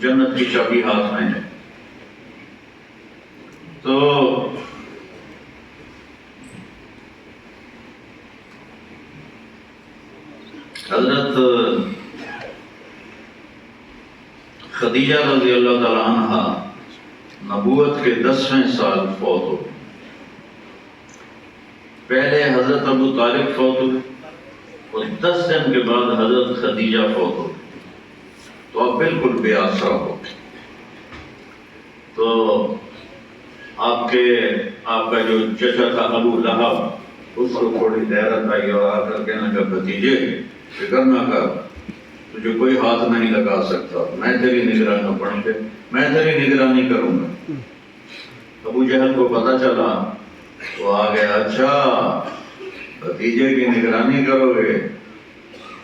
جنت کی چابی ہاتھ میں ہے۔ تو حضرت خدیجہ رضی اللہ تعالیٰ عنہ نبوت کے 10ویں سال فوت ہو گئے۔ پہلے حضرت ابو طالب فوت ہوئے اور 10 دن کے بعد حضرت خدیجہ فوت ہو گئی، تو اب بالکل بے آسرا ہو گئے۔ تو آپ کا جو چچا تھا ابو لہب، اس کو تھوڑی غیرت آئی اور آ کر کہنے لگا بھتیجے فکر نہ کر، تجھے کوئی ہاتھ نہیں لگا سکتا، میں تیری نگرانی کروں گا۔ ابو جہل کو پتہ چلا تو آ گیا، اچھا بھتیجے کی نگرانی کرو گے،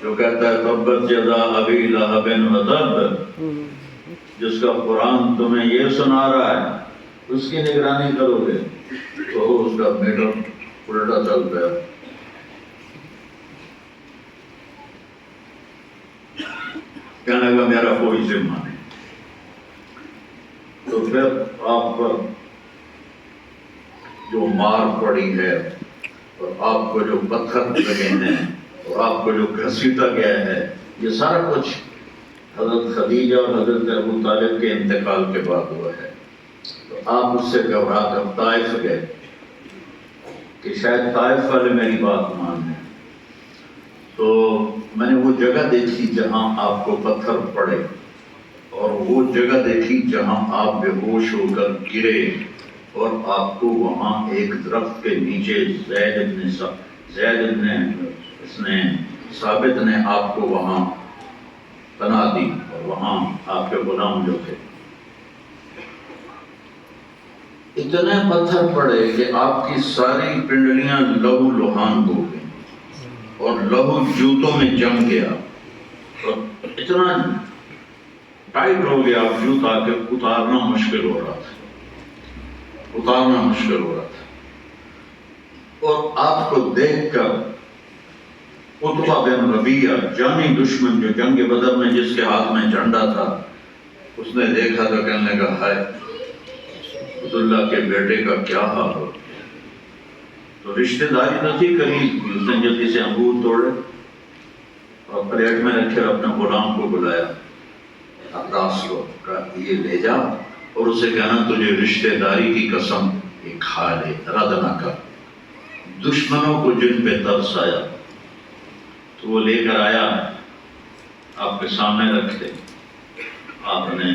جو کہتا ہے تبت یدا ابی لہب وتب، جس کا قرآن تمہیں یہ سنا رہا ہے اس کی نگرانی کرو گے، تو اس کا میٹر الٹا چل پیا۔ کہنے لگا میرا کوئی ذمہ نہیں۔ تو پھر آپ پر جو مار پڑی ہے اور آپ کو جو پتھر لگے ہیں اور آپ کو جو گھسیٹا گیا ہے، یہ سارا کچھ حضرت خدیجہ اور حضرت ابو طالب کے انتقال کے بعد ہوا ہے۔ تو آپ اس سے گھبرا کر طائف گئے کہ شاید طائف والے میری بات مان لیں۔ تو میں نے وہ جگہ دیکھی جہاں آپ کو پتھر پڑے، اور وہ جگہ دیکھی جہاں آپ بے ہوش ہو کر گرے، اور آپ کو وہاں ایک درخت کے نیچے زید ابن ثابت نے آپ کو وہاں پناہ دی، اور وہاں آپ کے غلام جو تھے، اتنے پتھر پڑے کہ آپ کی ساری پنڈلیاں لہو لہان ہو گئی اور لہو جوتوں میں جم گیا، اور اتنا ٹائٹ ہو گیا جوتا کہ اتارنا مشکل ہو رہا تھا۔ اور آپ کو دیکھ کر عتبہ بن ربیعہ، جانی دشمن جو جنگ بدر میں جس کے ہاتھ میں جھنڈا تھا، اس نے دیکھا تو کہنے لگا ہائے عبداللہ کے بیٹے کا کیا حال ہو۔ تو رشتہ داری تو تھی قریب، اس نے جلدی سے انگور توڑے اور پلیٹ میں رکھے اور اپنے غلام کو بلایا، عباس کو، کہا یہ لے جا اور اسے کہنا تجھے رشتہ داری کی قسم یہ کھا لے، رد نہ کر، دشمنوں کو جن پہ ترس آیا۔ تو وہ لے کر آیا، آپ کے سامنے رکھے، آپ نے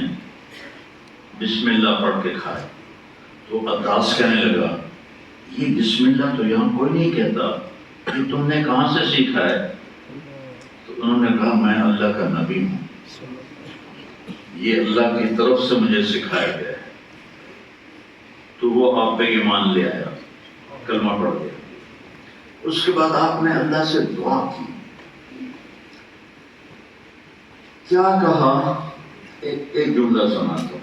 بسم اللہ پڑھ کے کھائے۔ تو عباس کہنے لگا یہ بسم اللہ تو یہاں کوئی نہیں کہتا، یہ تم نے کہاں سے سیکھا ہے؟ تو انہوں نے کہا میں اللہ کا نبی ہوں، یہ اللہ کی طرف سے مجھے سکھایا گیا ہے۔ تو وہ آپ پہ ایمان لے آیا، کلمہ پڑھ گیا۔ اس کے بعد آپ نے اللہ سے دعا کی، کیا کہا؟ ایک جملہ سناتا ہوں،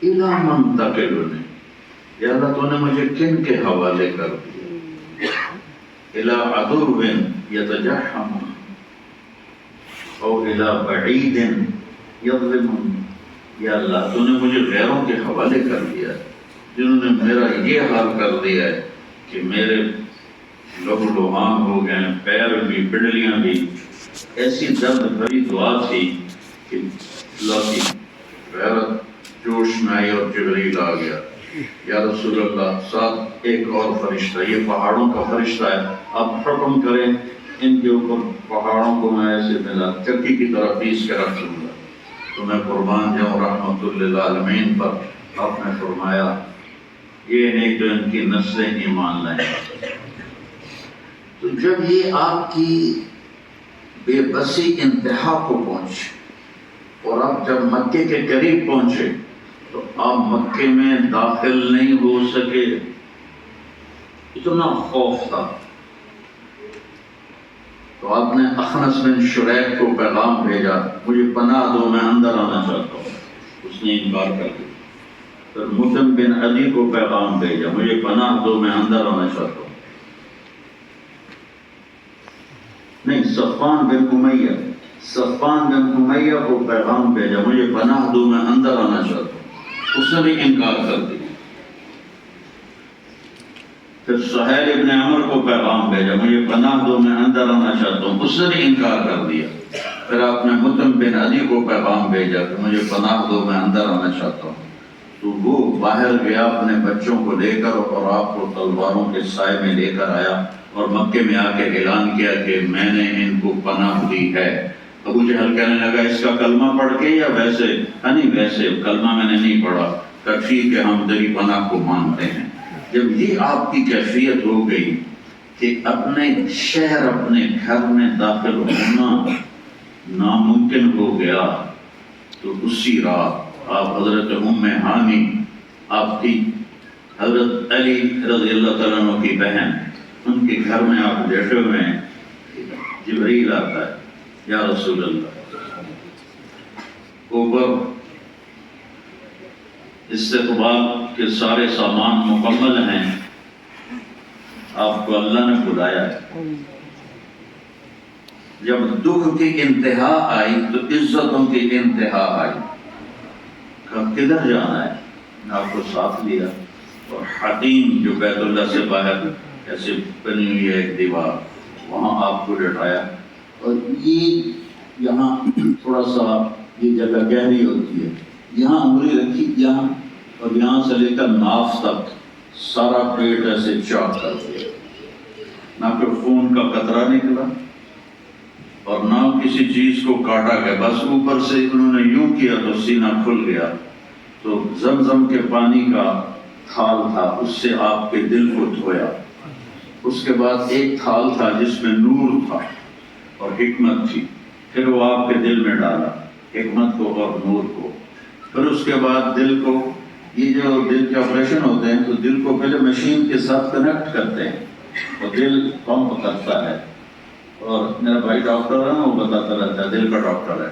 اِلَى مَنْ تَقِلُنِي، یا اللہ تو نے مجھے کن کے حوالے کر دیا؟ اِلَى عَدُوٍ يَتَجَحَّمُ اور اِلَى بَعِيدٍ يَظْلِمُ، یا اللہ تو نے مجھے غیروں کے حوالے کر دیا جنہوں نے میرا یہ حال کر دیا ہے کہ میرے لہو لہان ہو گئے، پیر بھی، پنڈلیاں بھی۔ ایسی درد بھری دعا تھی کہ اللہ کی غیرت جوش میں آئی اور جبریل آ گیا، یا رسول اللہ ساتھ ایک اور فرشتہ، یہ پہاڑوں کا فرشتہ ہے، آپ حکم کریں ان کے اوپر پہاڑوں کو میں ایسے ملا چکی کی طرح پیس کے رکھ دوں گا۔ تو میں قربان جاؤں رحمت للعالمین پر۔ آپ نے فرمایا یہ نہیں تو ان کی نسلیں ایمان لائیں۔ تو جب یہ آپ کی بے بسی انتہا کو پہنچی اور آپ جب مکے کے قریب پہنچے تو آپ مکے میں داخل نہیں ہو سکے، اتنا خوف تھا۔ تو آپ نے اخنس بن شریح کو پیغام بھیجا، مجھے پناہ دو، میں اندر آنا چاہتا ہوں۔ اس نے انکار کر دیا۔ پھر مطعم بن عدی کو پیغام بھیجا، مجھے پناہ دو، میں اندر آنا چاہتا ہوں۔ نہیں، صفوان بن امیہ، صفوان بن امیہ کو پیغام بھیجا مجھے پناہ دو میں اندر آنا چاہتا ہوں، اس نے بھی انکار کر دیا۔ پھر سہیل ابن عمر کو پیغام بھیجا مجھے پناہ دو میں اندر آنا چاہتا ہوں، اس نے بھی انکار کر دیا۔ پھر آپ نے مطعم بن عدی کو پیغام بھیجا کہ مجھے پناہ دو میں اندر آنا چاہتا ہوں، تو وہ باہر گیا اپنے بچوں کو لے کر اور آپ کو تلواروں کے سائے میں لے کر آیا اور مکے میں آ کے اعلان کیا کہ میں نے ان کو پناہ دی ہے۔ ابو جہل کہنے لگا اس کا کلمہ پڑھ کے یا ویسے؟ نہیں ویسے، کلمہ میں نے نہیں پڑھا۔ کہ ٹھیک ہے ہم تیری پناہ کو مانتے ہیں۔ جب یہ آپ کی کیفیت ہو گئی کہ اپنے شہر اپنے گھر میں داخل ہونا ناممکن ہو گیا، تو اسی رات آپ حضرت ام ہانی، آپ کی حضرت علی رضی اللہ تعالیٰ عنہ کی بہن، ان کے گھر میں آپ بیٹھے ہوئے ہیں، جبرائیل آتا ہے، یا رسول اللہ، اوپر استقبال کے سارے سامان مکمل ہیں، آپ کو اللہ نے بلایا ہے۔ جب دکھ کی انتہا آئی تو عزتوں کی انتہا آئی۔ کہا کدھر جانا ہے؟ آپ کو ساتھ لیا اور حتیم جو بیت اللہ سے باہر ایسے بنی ہوئی ہے ایک دیوار، وہاں آپ کو لٹایا، اور یہ یہاں تھوڑا سا یہ جگہ گہری ہوتی ہے، یہاں انگلی رکھی یہاں، اور یہاں سے لے کر ناف تک سارا پیٹ ایسے چاک کر دیا، نہ کوئی خون کا قطرہ نکلا اور نہ کسی چیز کو کاٹا گیا، بس اوپر سے انہوں نے یوں کیا تو سینہ کھل گیا، تو زمزم کے پانی کا تھال تھا، اس سے آپ کے دل کو دھویا۔ اس کے بعد ایک تھال تھا جس میں نور تھا اور حکمت تھی، پھر وہ آپ کے دل میں ڈالا حکمت کو اور نور کو۔ پھر اس کے بعد دل کو، یہ جو دل کے آپریشن ہوتے ہیں تو دل کو پہلے مشین کے ساتھ کنیکٹ کرتے ہیں اور دل پمپ کرتا ہے، اور میرا بھائی ڈاکٹر ہے نا، وہ بتاتا رہتا ہے، دل کا ڈاکٹر ہے۔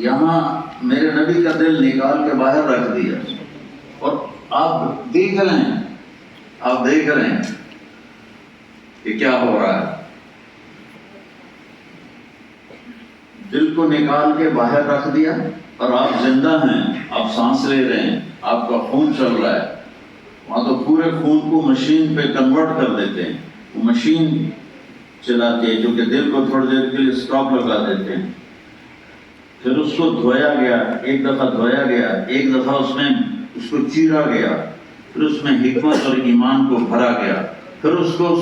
یہاں میرے نبی کا دل نکال کے باہر رکھ دیا، اور آپ دیکھ رہے ہیں کہ کیا ہو رہا ہے۔ دل کو نکال کے باہر رکھ دیا اور آپ زندہ ہیں، آپ سانس لے رہے ہیں، آپ کا خون چل رہا ہے۔ وہاں تو پورے خون کو مشین پہ کنورٹ کر دیتے ہیں، وہ مشین چلاتی ہے جو کہ دل کو تھوڑی دیر کے لیے اسٹاپ لگا دیتے ہیں۔ پھر اس کو دھویا گیا، ایک دفعہ دھویا گیا، ایک دفعہ اس کو چیرا گیا، پھر اس میں حکمت اور ایمان کو بھرا گیا، پھر اس کو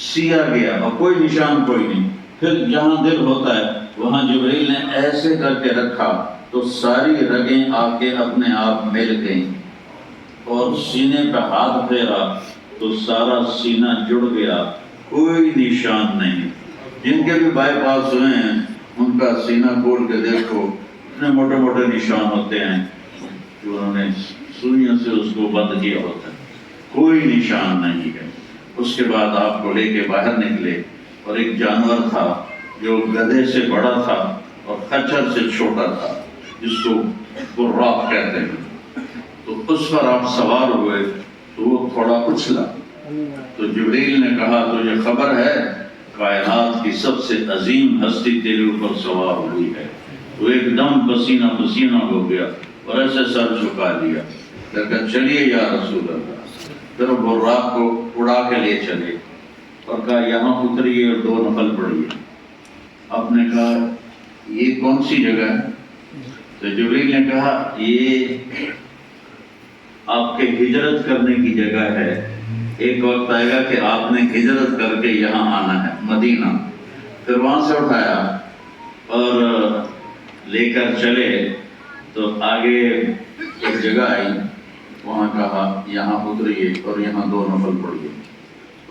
سیا گیا اور کوئی نشان کوئی نہیں۔ پھر جہاں دل ہوتا ہے وہاں جبرائیل نے ایسے کر کے رکھا تو ساری رگیں آ کے اپنے آپ مل گئیں، اور سینے پہ ہاتھ پھیرا تو سارا سینہ جڑ گیا، کوئی نشان نہیں۔ جن کے بھی بائی پاس ہوئے ہیں ان کا سینہ کھول کے دیکھو، اتنے موٹے موٹے نشان ہوتے ہیں جو انہوں نے سوئیوں سے اس کو بند کیا ہوتا ہے، کوئی نشان نہیں ہے۔ اس کے بعد آپ کو لے کے باہر نکلے، اور ایک جانور تھا جو گدھے سے بڑا تھا اور خچر سے چھوٹا تھا، جس کو براق کہتے ہیں، تو اس پر آپ سوار ہوئے تو وہ تھوڑا اچھلا، تو جبرائیل نے کہا تجھے خبر ہے کائنات کی سب سے عظیم ہستی تیرے اوپر سوار ہوئی ہے؟ تو ایک دم پسینہ پسینہ ہو گیا اور ایسے سر جھکا دیا، کہا چلیے یا رسول اللہ۔ پھر وہ براق کو اڑا کے لے چلے اور کہا یہاں اتریے اور 2 نفل پڑھیے۔ آپ نے کہا یہ کون سی جگہ ہے؟ تو جبرائیل نے کہا یہ آپ کے ہجرت کرنے کی جگہ ہے، ایک وقت آئے گا کہ آپ نے ہجرت کر کے یہاں آنا ہے مدینہ۔ پھر وہاں سے اٹھایا اور لے کر چلے، تو آگے ایک جگہ آئی، وہاں کہا یہاں اتریے اور یہاں 2 نفل پڑھیے۔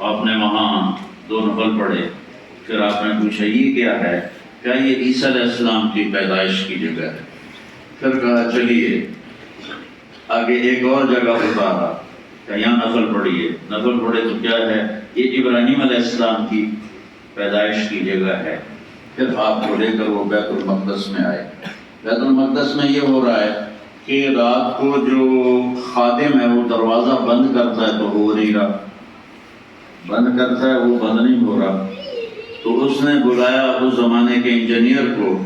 آپ نے وہاں 2 نفل پڑھے، پھر آپ نے پوچھا یہ کیا ہے؟ کہا یہ عیسیٰ علیہ السلام کی پیدائش کی جگہ ہے۔ پھر کہا چلیے آگے ایک اور جگہ بتایا کہ یہاں نفل پڑھیے، نفل پڑھے تو کیا ہے؟ یہ ابراہیم علیہ السلام کی پیدائش کی جگہ ہے۔ پھر آپ کو لے کر وہ بیت المقدس میں آئے۔ بیت المقدس میں یہ ہو رہا ہے کہ رات کو جو خادم ہے وہ دروازہ بند کرتا ہے تو ہو نہیں رہا، بند کرتا ہے وہ بند نہیں ہو رہا، تو اس نے بلایا اس زمانے کے انجینئر کو،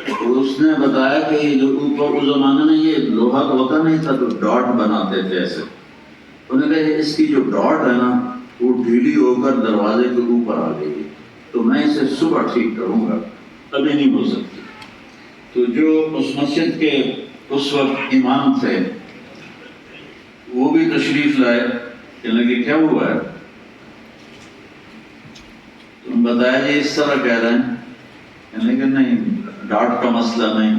تو اس نے بتایا کہ یہ جو اوپر اس زمانے میں یہ لوہا تو ہوتا نہیں تھا، تو ڈاٹ بناتے تھے ایسے. انہوں نے کہا اس کی جو ڈاٹ ہے نا وہ ڈھیلی ہو کر دروازے کے اوپر آ گئی، تو میں اسے صبح ٹھیک کروں گا، ابھی نہیں ہو سکتی. تو جو اس مسجد کے اس وقت امام تھے وہ بھی تشریف لائے. کہنے لگے کیا ہوا ہے؟ تم بتایا جی اس طرح کہہ رہے ہیں. کہنے لگے نہیں، ڈاٹ کا مسئلہ نہیں،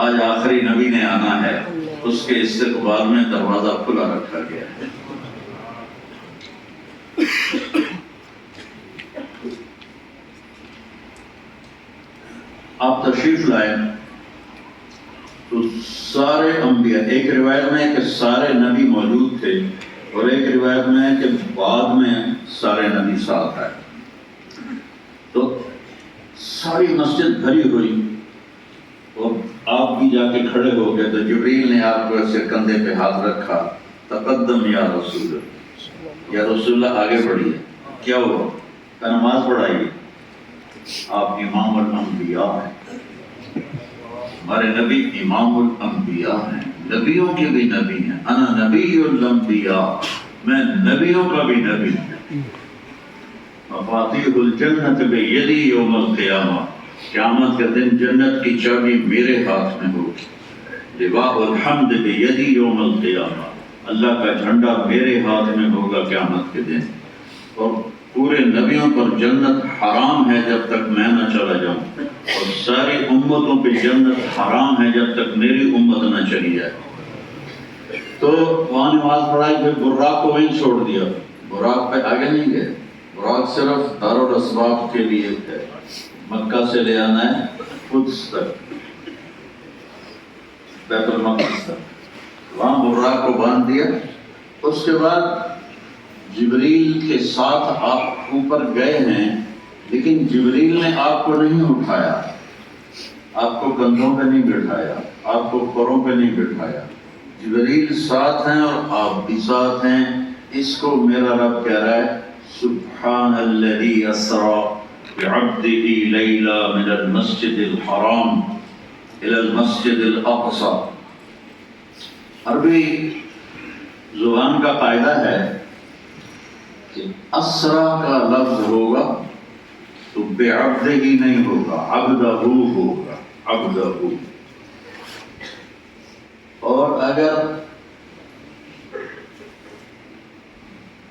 آج آخری نبی نے آنا ہے، اس کے استقبال میں دروازہ کھلا رکھا گیا ہے. آپ تشریف لائے تو سارے انبیاء، ایک روایت میں ہے کہ سارے نبی موجود تھے، اور ایک روایت میں ہے کہ بعد میں سارے نبی ساتھ آئے. تو ساری مسجد بھری ہوئی، اور آپ بھی جا کے کھڑے ہو گئے. تو جبریل نے آپ کو ایسے کندھے پہ ہاتھ رکھا، تقدم یا رسول اللہ، یا رسول اللہ آگے بڑھیے. کیا ہوا؟ کہ نماز پڑھائیے. آپ امام الانبیاء ہیں، ہمارے نبی امام الانبیاء ہیں، نبیوں کے بھی نبی ہیں. انا نبی الانبیاء، میں نبیوں کا بھی نبی ہوں. مفاتیح الجنت بیدی یوم القیامہ، قیامت کے دن جنت کی چابی میرے ہاتھ میں ہوگی. لواء الحمد بیدی یوم القیامہ، اللہ کا جھنڈا میرے ہاتھ میں ہوگا قیامت کے دن. اور پورے نبیوں پر جنت حرام ہے جب تک میں نہ چلا جاؤں، اور ساری امتوں پہ جنت حرام ہے جب تک میری امت نہ چلی جائے. تو وہاں نماز پڑھائی، پھر براق کو وہیں چھوڑ دیا. براق پہ آگے نہیں گئے. براق صرف دارالاسباب کے لیے ہے، مکہ سے لے آنا ہے قدس تک، بیت المقدس تک. وہاں براق کو باندھ دیا. اس کے بعد جبریل کے ساتھ آپ اوپر گئے ہیں، لیکن جبریل نے آپ کو نہیں اٹھایا، آپ کو کندھوں پہ نہیں بٹھایا، آپ کو پروں پہ نہیں بٹھایا. جبریل ساتھ ہیں اور آپ بھی ساتھ ہیں. اس کو میرا رب کہہ رہا ہے سبحان الذی اسری بعبدہ لیلا من المسجد الحرام الی المسجد الاقصی. عربی زبان کا قاعدہ ہے کہ اسرا کا لفظ ہوگا تو بعبدہ ہی نہیں ہوگا، عبدہ ہوگا، عبدہ. اور اگر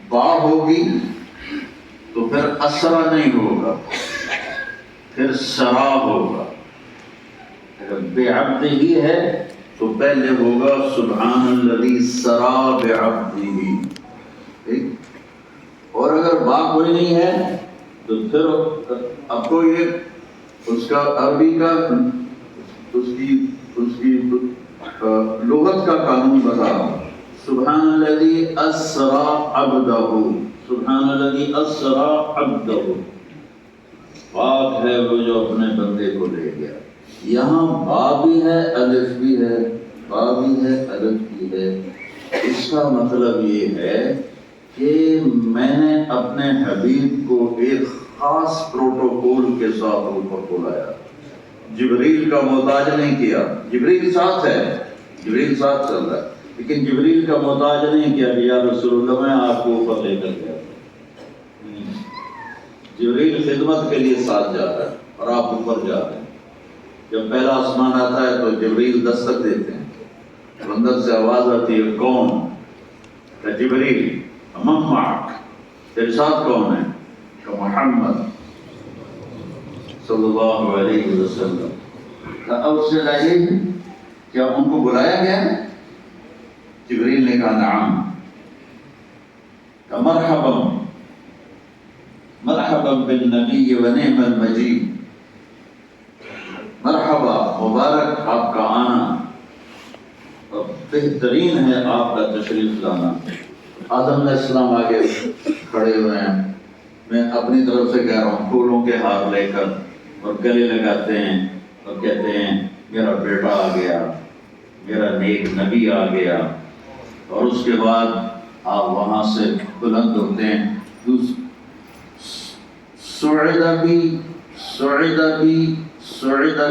با ہوگی تو پھر اسرا نہیں ہوگا، پھر سرا ہوگا. اگر بعبدہ ہی ہے تو پہلے ہوگا سبحان الذی سرا بعبدہ. ٹھیک. اور اگر با کوئی نہیں ہے تو پھر اب کو یہ اس کا عربی کا اس کی لغت کا قانون بتا رہا ہوں. سبحان الذی اسرا عبدہ، سبحان الذی اسرا عبدہ، پاک ہے وہ جو اپنے بندے کو لے گیا. یہاں با بھی ہے، الف بھی ہے، با بھی ہے، الف بھی ہے. اس کا مطلب یہ ہے کہ میں نے اپنے حبیب کو ایک خاص پروٹوکول کے ساتھ اوپر بلایا. جبریل کا محتاج نہیں کیا. جبریل ساتھ ہے، جبریل ساتھ چل رہا ہے، لیکن جبریل کا محتاج نہیں کیا کہ یا رسول اللہ میں آپ کو اوپر لے کر گیا. جبریل خدمت کے لیے ساتھ جاتا ہے اور آپ اوپر جاتے ہیں. جب پہلا آسمان آتا ہے تو جبریل دستک دیتے ہیں، اندر سے آواز آتی ہے کون؟ کہ جبریل. من معک، تیرے ساتھ کون ہے؟ کہ محمد صلی اللہ علیہ وسلم. کہ ارسل الیہم، کیا ان کو بلایا گیا ہے؟ جبریل نے کہا نعم. کہ مرحبا مرحبا بالنبی ونعم المجید، مرحبا، مبارک آپ کا آنا اور بہترین ہے آپ کا تشریف لانا. آدم علیہ السلام آگے کھڑے ہوئے ہیں. میں اپنی طرف سے کہہ رہا ہوں، پھولوں کے ہار لے کر اور گلے لگاتے ہیں اور کہتے ہیں میرا بیٹا آ گیا، میرا نیک نبی آ گیا. اور اس کے بعد آپ وہاں سے بلند ہوتے ہیں. صعد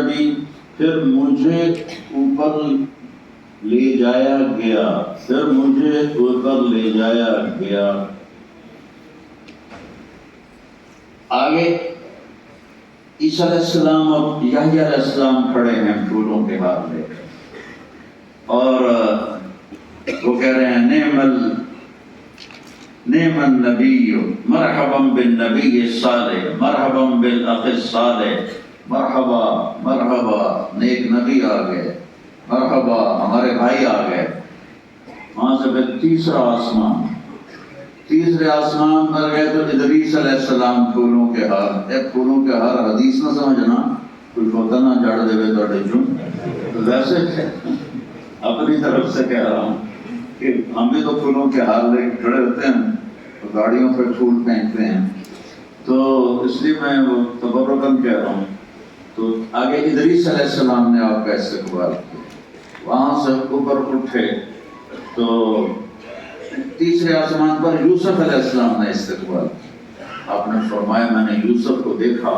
بی، پھر مجھے اوپر لے جایا گیا، پھر مجھے اوپر لے جایا گیا۔ آگے عیسیٰ علیہ السلام اور یحییٰ علیہ السلام کھڑے ہیں پھولوں کے ہار لے کر، اور وہ کہہ رہے ہیں نعم النبی مرحبا بالنبی الصالح مرحبا بالاخ الصالح، مرحبا مرحبا، نیک نبی آ گئے، مرحبا ہمارے بھائی آ گئے۔ وہاں سے پھر تیسرے آسمان پر گئے تو ادریس علیہ السلام پھولوں کے ہار، پھولوں کے ہار حدیث نہ سمجھنا، کوئی ہوتا نہ جڑ دے توڑے چون، ویسے اپنی طرف سے کہہ رہا ہوں کہ ہم بھی تو پھولوں کے ہار لے کے کھڑے ہوتے ہیں، گاڑیوں پہ پھول پھینکتے ہیں، تو اس لیے میں وہ تبرکاً کہہ رہا ہوں۔ تو آگے ادریس علیہ السلام نے آپ کا استقبال کیا، وہاں سے اوپر اٹھے تو تیسرے آسمان پر یوسف علیہ السلام نے استقبال کیا۔ آپ نے فرمایا میں نے یوسف کو دیکھا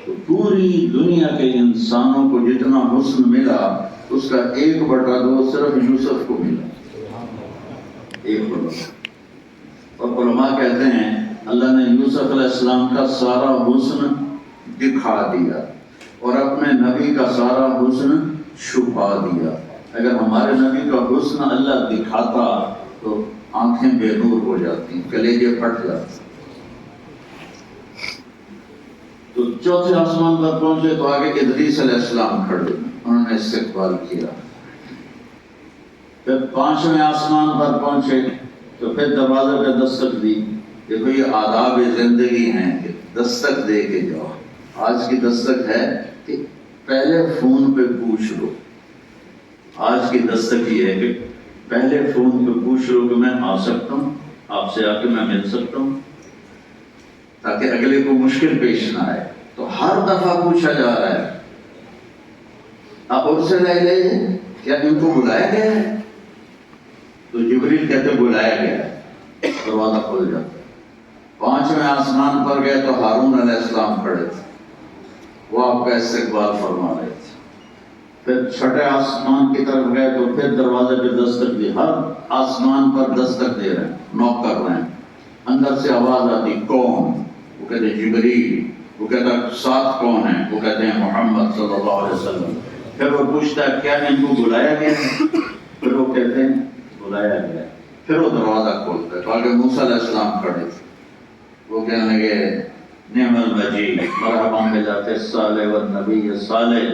تو پوری دنیا کے انسانوں کو جتنا حسن ملا اس کا 1/2 صرف یوسف کو ملا، 1/2۔ اور علماء کہتے ہیں اللہ نے یوسف علیہ السلام کا سارا حسن دکھا دیا اور اپنے نبی کا سارا حسن چھپا دیا۔ اگر ہمارے نبی کا حسن اللہ دکھاتا تو آنکھیں بے نور ہو جاتی، کلیجے پھٹ جاتے۔ تو چوتھے آسمان پر پہنچے تو آگے ادریس علیہ السلام کھڑے، انہوں نے استقبال کیا۔ پھر 5ویں آسمان پر پہنچے تو پھر دروازے پہ دستک دی۔ دیکھو یہ آداب زندگی ہیں کہ دستک دے کے جاؤ۔ آج کی دستک ہے کہ پہلے فون پہ پوچھ لو، آج کی دستک یہ ہے کہ پہلے فون پہ پوچھ لو کہ میں آ سکتا ہوں، آپ سے آ کے میں مل سکتا ہوں، تاکہ اگلے کو مشکل پیش نہ آئے۔ تو ہر دفعہ پوچھا جا رہا ہے آپ ارسل الیہ، کیا ان کو بلایا گیا ہے؟ تو جبریل کہتے بلایا گیا ہے، دروازہ کھل جاتا ہے۔ 5ویں آسمان پر گئے تو ہارون علیہ السلام کھڑے تھے، وہ آپ کا استقبال فرما رہے تھے۔ پھر 6 آسمان کی طرف گئے تو پھر دروازے پہ دستک دی، ہر آسمان پر دستک دے رہے ہیں، نوک کر رہے ہیں۔ اندر سے آواز آتی کون؟ وہ کہتے ہیں جبریل۔ وہ کہتا ہے ساتھ کون ہیں؟ وہ کہتے ہیں محمد صلی اللہ علیہ وسلم۔ پھر وہ پوچھتا ہے کیا ان کو بلایا گیا ہے؟ پھر وہ کہتے ہیں بلایا گیا ہے۔ پھر وہ دروازہ کھولتا ہے تو آگے موسیٰ علیہ السلام کھڑے تھے، وہ کہنے لگے نعم المجید مرحبا بذات الصالح والنبی الصالح،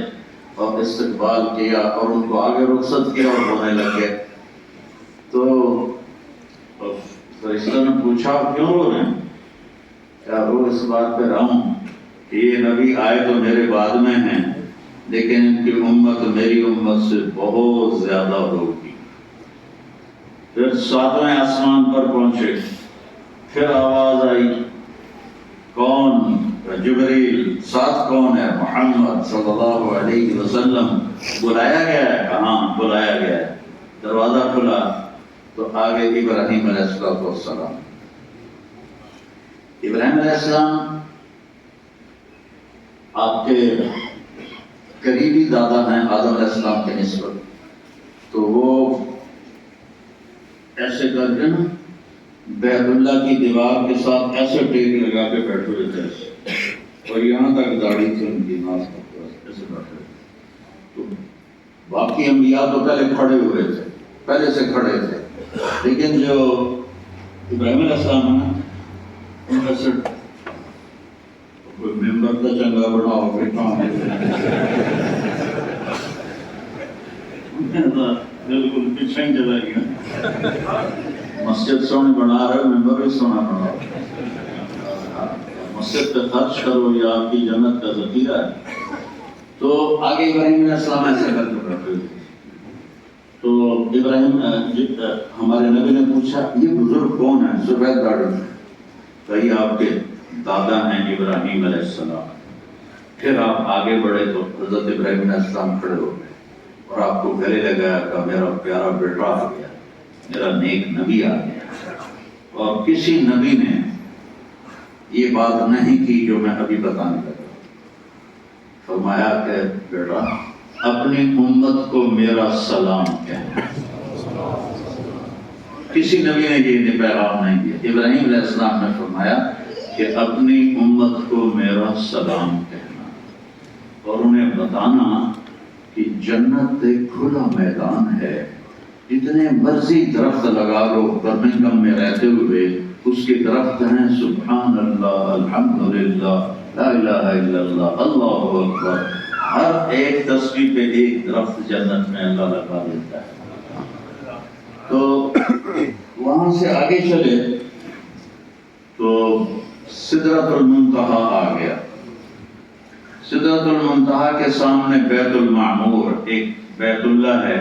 اور استقبال کیا اور ان کو آگے رخصت کیا اور ہونے لگے۔ تو فرشتہ نے پوچھا کیوں رو رہے ہیں؟ کیا رو اس بات پہ رہا ہوں کہ یہ نبی آئے تو میرے بعد میں ہیں، لیکن ان کی امت میری امت سے بہت زیادہ ہوگی۔ پھر 7ویں آسمان پر پہنچے، پھر آواز آئی کون؟ جبریل۔ ساتھ کون ہے؟ محمد صلی اللہ علیہ وسلم۔ بلایا گیا ہے؟ کہاں بلایا گیا ہے۔ دروازہ کھلا تو آگے ابراہیم علیہ السلام۔ ابراہیم علیہ السلام آپ کے قریبی دادا ہیں آدم علیہ السلام کے نسبت، تو وہ ایسے کر کے نا بیت اللہ کی دیوار کے ساتھ ایسے ٹیک لگا کے بیٹھے ہوئے تھے، اور یہاں تک داڑھی تھی ان کی، ناس تک ایسے بیٹھے ہوئے۔ تو باقی انبیاء تو پہلے کھڑے ہوئے تھے، پہلے سے کھڑے تھے، لیکن جو ابراہیم علیہ السلام ہے نا ان میں سے کوئی ممبر کا چنگا بڑا ہو کے کام بالکل پیچھے ہی چلا گیا۔ مسجد سونی بنا رہے، ممبر بھی سونا بنا رہے، مسجد پہ خرچ کرو یا آپ کی جنت کا ذخیرہ ہے۔ تو آگے ابراہیم علیہ السلام ایسے کر کے بیٹھے ہوئے۔ تو ابراہیم ہمارے نبی نے پوچھا یہ بزرگ کون ہیں؟ سفید داڑھی، کہیں آپ کے دادا ہیں ابراہیم علیہ السلام۔ پھر آپ آگے بڑھے تو حضرت ابراہیم علیہ السلام کھڑے ہو گئے اور آپ کو گلے لگایا کہ میرا پیارا بیٹا آ گیا، میرا نیک نبی آ گیا۔ اور کسی نبی نے یہ بات نہیں کی جو میں ابھی بتانے لگا۔ فرمایا کہ بیٹا اپنی امت کو میرا سلام کہنا۔ کسی نبی نے یہ پیغام نہیں دیا۔ ابراہیم علیہ السلام نے فرمایا کہ اپنی امت کو میرا سلام کہنا، اور انہیں بتانا کہ جنت ایک کھلا میدان ہے، جتنے مرضی درخت لگا لو برمنگھم میں رہتے ہوئے، اس کے درخت ہیں سبحان اللہ، الحمدللہ، لا الہ الا اللہ، اللہ اکبر، ہر ایک تسبیح پہ ایک درخت جنت میں اللہ لگا دیتا ہے۔ تو وہاں سے آگے چلے تو سدرۃ المنتہا آ گیا۔ سدرۃ المنتہا کے سامنے بیت المعمور، ایک بیت اللہ ہے،